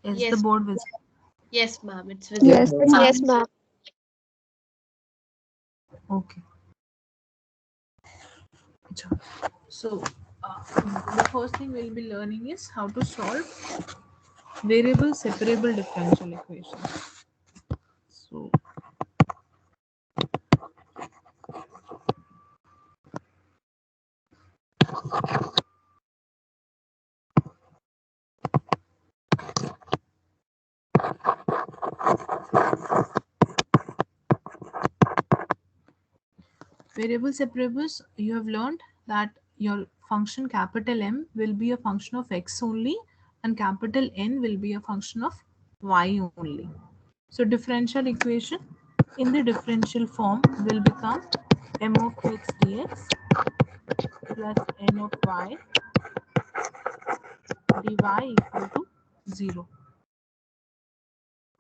Is the Yes, board visible? yes, ma'am. It's visible. Yes, yes, ma'am. Okay. So, the first thing we'll be learning is how to solve variable separable differential equations. So, variable separables, you have learned that your function capital M will be a function of x only and capital N will be a function of y only. So differential equation in the differential form will become m of x dx plus n of y dy equal to 0.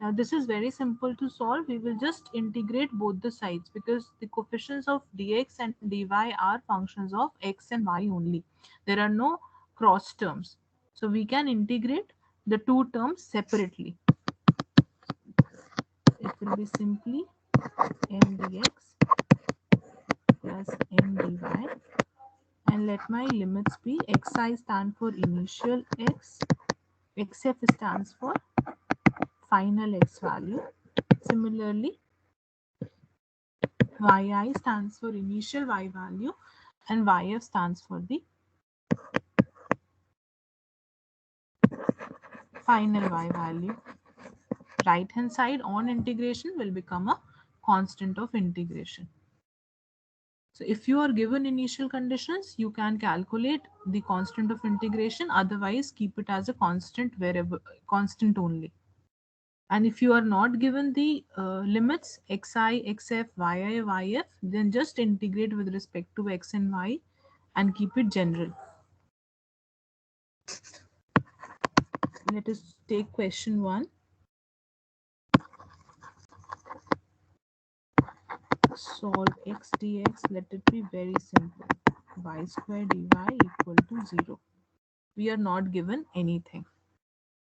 Now this is very simple to solve. We will just integrate both the sides because the coefficients of dx and dy are functions of x and y only. There are no cross terms. So we can integrate the two terms separately. It will be simply m dx plus n dy, and let my limits be xi stand for initial x, xf stands for final x value. Similarly, yi stands for initial y value and yf stands for the final y value. Right hand side on integration will become a constant of integration. So if you are given initial conditions, you can calculate the constant of integration, otherwise keep it as a constant variable, constant only. And if you are not given the limits xi, xf, yi, yf, then just integrate with respect to x and y and keep it general. Let us take question 1. Solve x dx. Let it be very simple. Y square dy equal to 0. We are not given anything.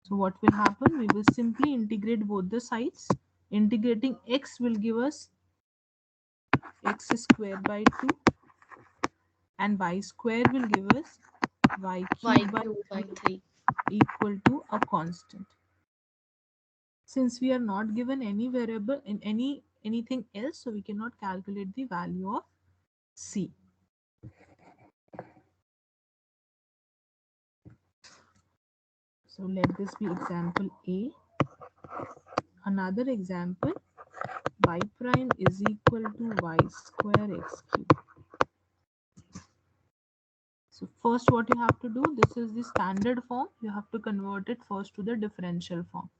So what will happen? We will simply integrate both the sides. Integrating x will give us x square by 2 and y square will give us y Y cube by cube by 3 3. equal to a constant. Since we are not given any variable in anything else, so we cannot calculate the value of c. So let this be example A. Another example, y prime is equal to y square x cube. So first what you have to do, this is the standard form. You have to convert it first to the differential form.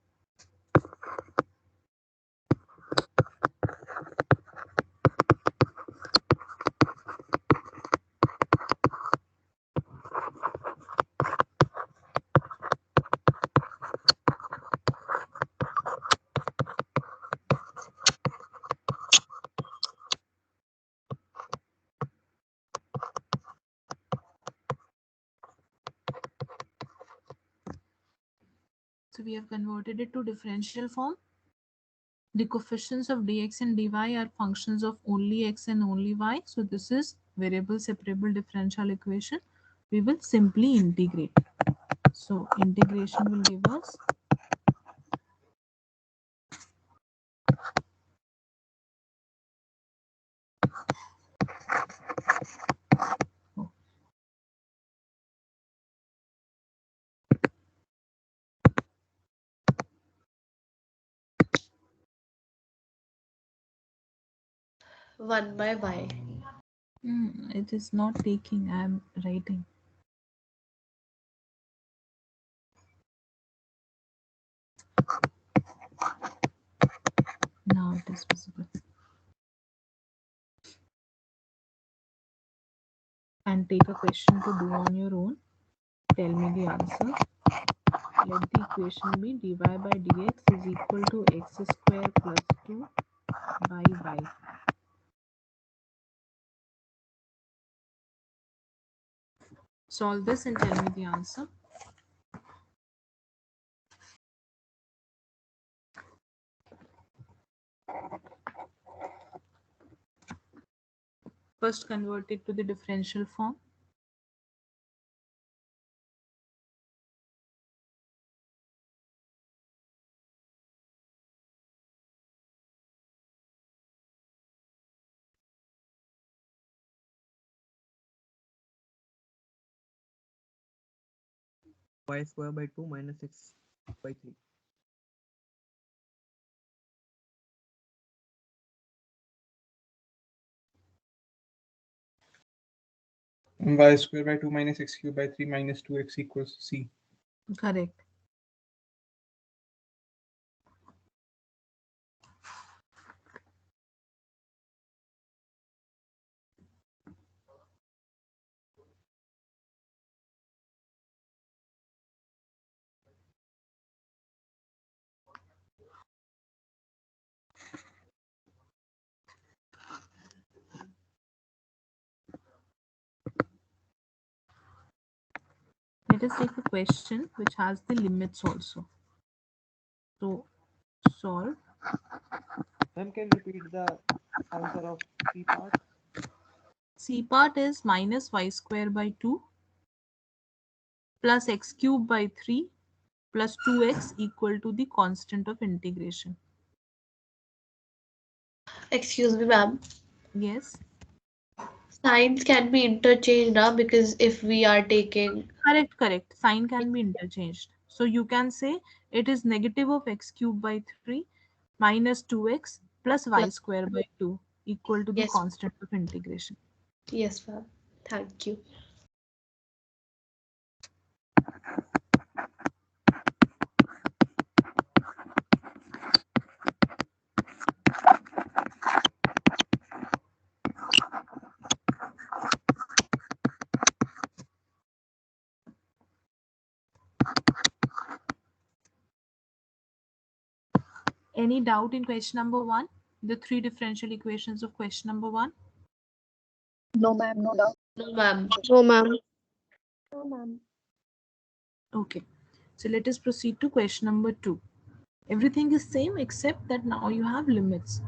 So we have converted it to differential form. The coefficients of dx and dy are functions of only x and only y. So this is variable separable differential equation. We will simply integrate. So integration will give us oh, One by y. it is not taking. I am writing. Now it is visible. And take a question to do on your own. Tell me the answer. Let the equation be dy by dx is equal to x square plus 2 by y. Solve this and tell me the answer. First convert it to the differential form. Y square by 2 minus x by 3. Y square by 2 minus x cube by 3 minus 2x equals C. Correct. Let us take a question which has the limits also. So solve. Ma'am, can you repeat the answer of C part? C part is minus y square by 2 plus x cube by 3 plus 2x equal to the constant of integration. Excuse me, ma'am. Yes. Signs can be interchanged now because if we are taking Correct. Sign can be interchanged. So you can say it is negative of x cube by 3 minus 2x plus y plus square by 2 equal to the yes, constant of integration. yes, ma'am. Thank you. Any doubt in question number 1? The three differential equations of question number 1? No, ma'am, no doubt. No, ma'am. No, ma'am. No, ma'am. Okay. So let us proceed to question number 2. Everything is same except that now you have limits.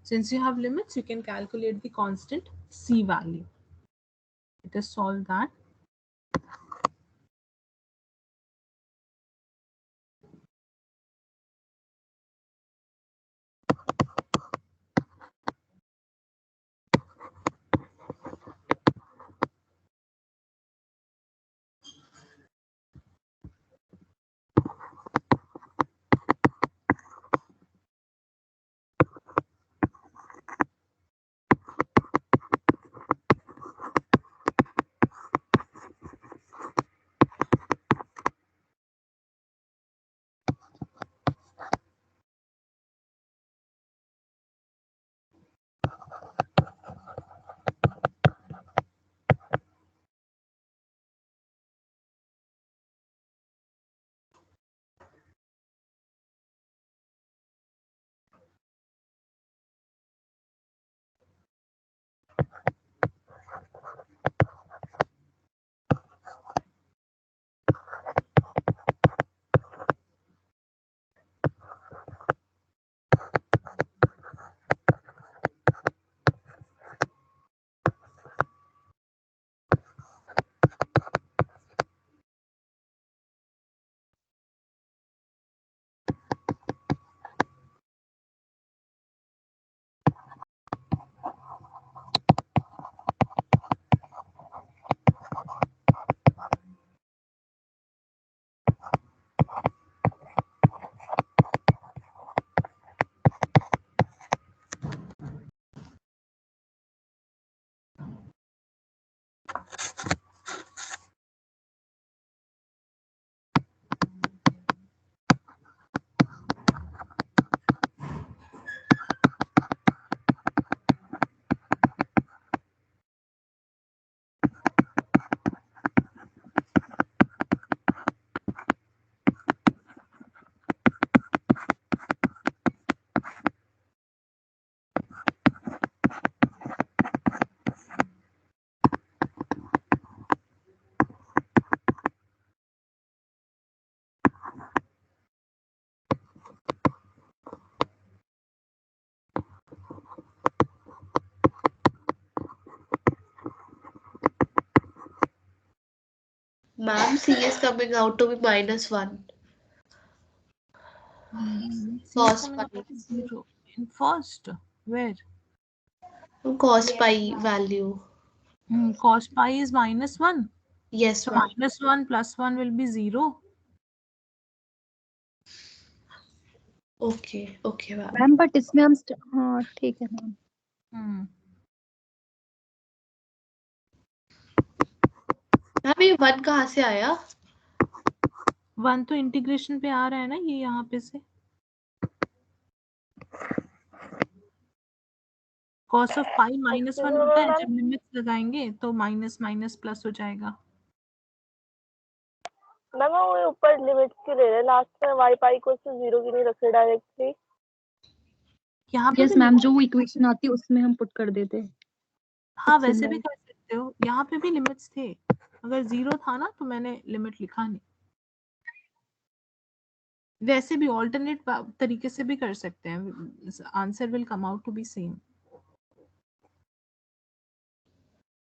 Since you have limits, you can calculate the constant C value. Let us solve that. Ma'am, C is coming out to be -1. C is Cos coming out pi. to 0 in first. Where? Cos pi value. Cos pi is -1. Yes, So ma'am. -1 + 1 will be 0. Okay, okay, ma'am. Ma'am but इसमें हम हाँ ठीक है ma'am. Ma'am ये 1 कहाँ से आया? 1 तो इंटीग्रेशन पे आ रहा है ना, ये यहाँ पे से. cos of pi -1 होता है, जब लिमिट्स लगाएंगे तो माइनस माइनस प्लस हो जाएगा. मैम वो ऊपर लिमिट्स की ले रहे, लास्ट में y पाई को 0 की नहीं रख रहे डायरेक्टली. यहाँ पे यस भी मैम, जो वो इक्वेशन आती है उसमें हम पुट कर देते हैं. हाँ वैसे भी कर सकते हो. यहाँ पे भी लिमिट्स थे. अगर 0 था ना तो मैंने लिमिट लिखा नहीं. वैसे भी ऑल्टरनेट तरीके से भी कर सकते हैं. Answer will come out to be same.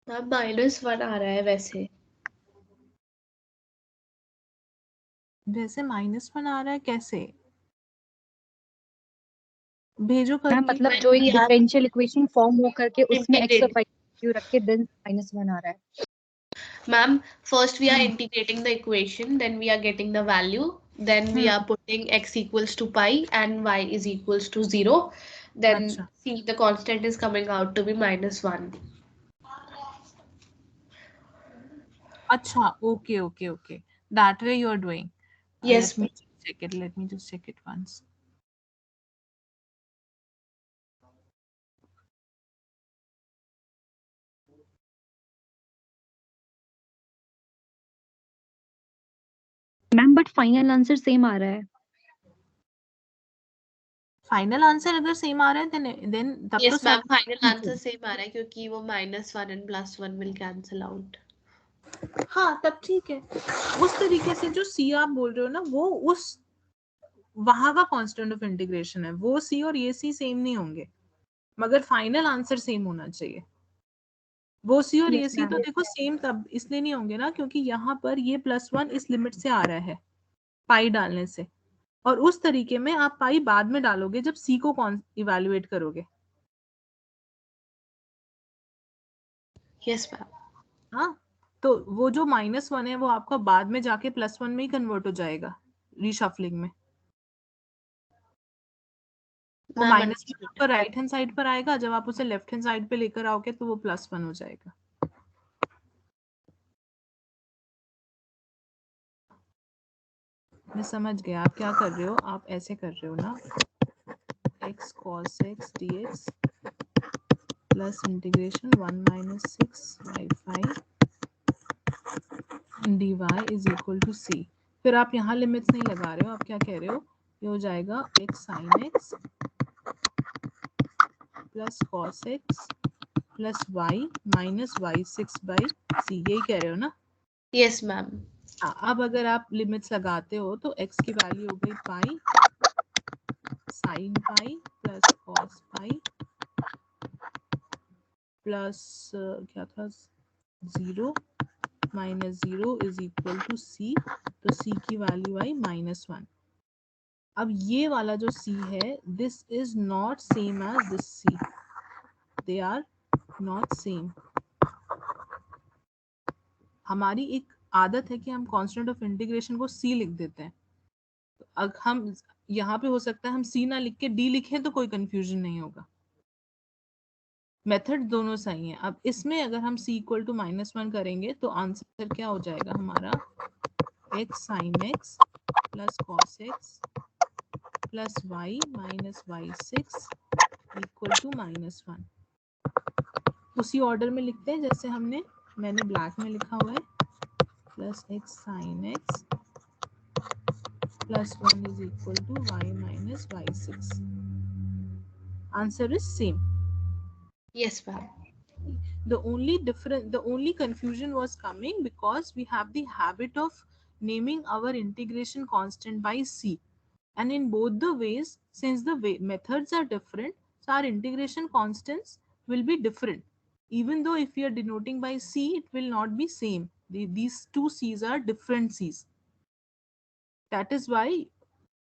Ma'am -1 आ रहा है वैसे. वैसे -1 आ रहा है कैसे? भेजो मैम करके. मतलब जो एक डिफरेंशियल इक्वेशन फॉर्म हो करके उसमें x और Integrate. y रख के देन -1 आ रहा है. Ma'am, first we are integrating the equation, then we are getting the value, then we are putting x equals to pi and y is equals to 0. Then अच्छा. see the constant is coming out to be -1. अच्छा, okay, okay, okay. That way you are doing. Yes. Let me check it. Let me just check it once. Ma'am but final answer same आ रहा है. Final answer अगर same आ रहा है then तब Yes, तो ma'am. Final answer same आ रहा है क्योंकि वो -1 and +1 will cancel out. हाँ तब ठीक है. उस तरीके से जो C आप बोल रहे हो ना, वो उस वहां का कांस्टेंट ऑफ इंटीग्रेशन है. वो C और ये C सेम नहीं होंगे, मगर फाइनल आंसर सेम होना चाहिए. वो C और ये Yes, C ma'am. तो देखो सेम तब इसलिए नहीं होंगे ना क्योंकि यहाँ पर ये +1 इस लिमिट से आ रहा है पाई डालने से, और उस तरीके में आप पाई बाद में डालोगे जब C को इवेल्युएट करोगे. Yes, ma'am. हाँ, तो वो जो -1 है वो आपका बाद में जाके +1 में ही कन्वर्ट हो जाएगा रीशफलिंग में. वो Ma'am, -1 आपका राइट हैंड साइड पर आएगा, जब आप उसे लेफ्ट हैंड साइड पे लेकर आओगे तो वो +1 हो जाएगा. मैं समझ गया आप क्या कर रहे हो. आप ऐसे कर रहे हो ना, x cos x dx plus integration 1 - 6 y5 dy is equal to c. फिर आप यहाँ लिमिट्स नहीं लगा रहे हो. आप क्या कह रहे हो, ये हो जाएगा x sin x plus cos x plus y minus y6 by c. यही कह रहे हो ना. Yes, ma'am. हाँ, अब अगर आप लिमिट्स लगाते हो तो x की वैल्यू हो गई pi sin pi plus cos pi plus क्या था 0 minus 0 is equal to c. तो c की वैल्यू आई -1. अब ये वाला जो c है, this is not same as this c. They are not same. हमारी एक आदत है कि हम कांस्टेंट ऑफ इंटीग्रेशन को c लिख देते हैं. तो अब हम यहाँ पे हो सकता है हम c ना लिख के d लिखें तो कोई कंफ्यूजन नहीं होगा. मेथड दोनों सही है. अब इसमें अगर हम c इक्वल टू -1 करेंगे तो आंसर क्या हो जाएगा हमारा, x sin x plus cos x plus y minus y6 equal to -1. उसी ऑर्डर में लिखते हैं जैसे मैंने ब्लैक में लिखा हुआ है. Plus x sin x plus 1 is equal to y minus y6. Answer is same. Yes, ma'am. The only confusion was coming because we have the habit of naming our integration constant by c, and in both the ways, since the methods are different, so our integration constants will be different. Even though if we are denoting by c, it will not be same. These two C's are different C's. That is why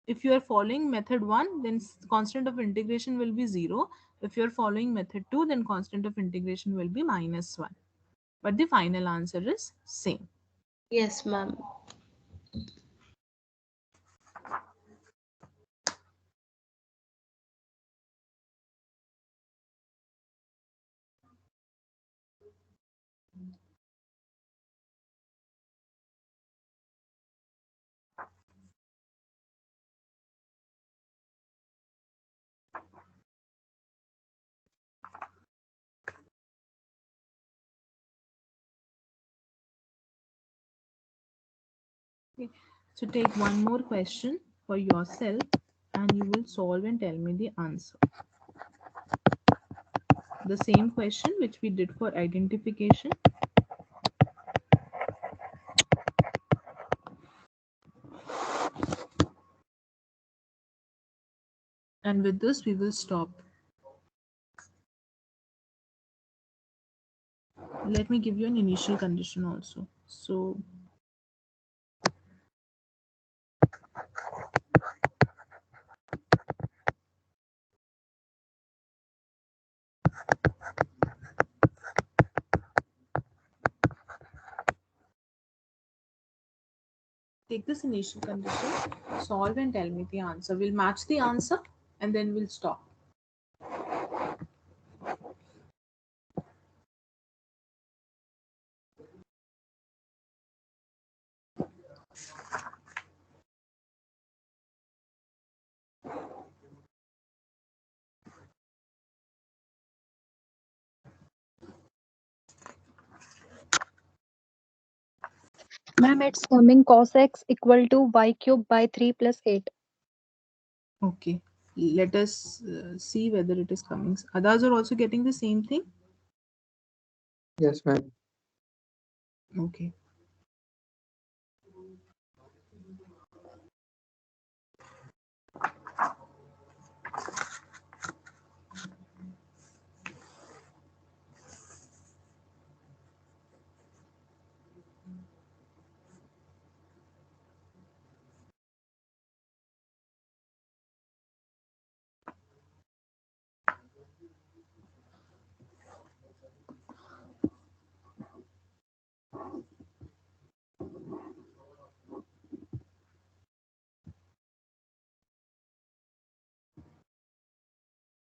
if you are following method 1, then constant of integration will be 0. If you are following method 2, then constant of integration will be -1. But the final answer is same. Yes, ma'am. Okay. So take one more question for yourself and you will solve and tell me the answer. The same question which we did for identification. And with this, we will stop. Let me give you an initial condition also. So take this initial condition, solve and tell me the answer. We'll match the answer and then we'll stop. Ma'am, it's coming cos x equal to y cube by 3 plus 8. Okay. Let us see whether it is coming. Others are also getting the same thing. Yes, ma'am. Okay.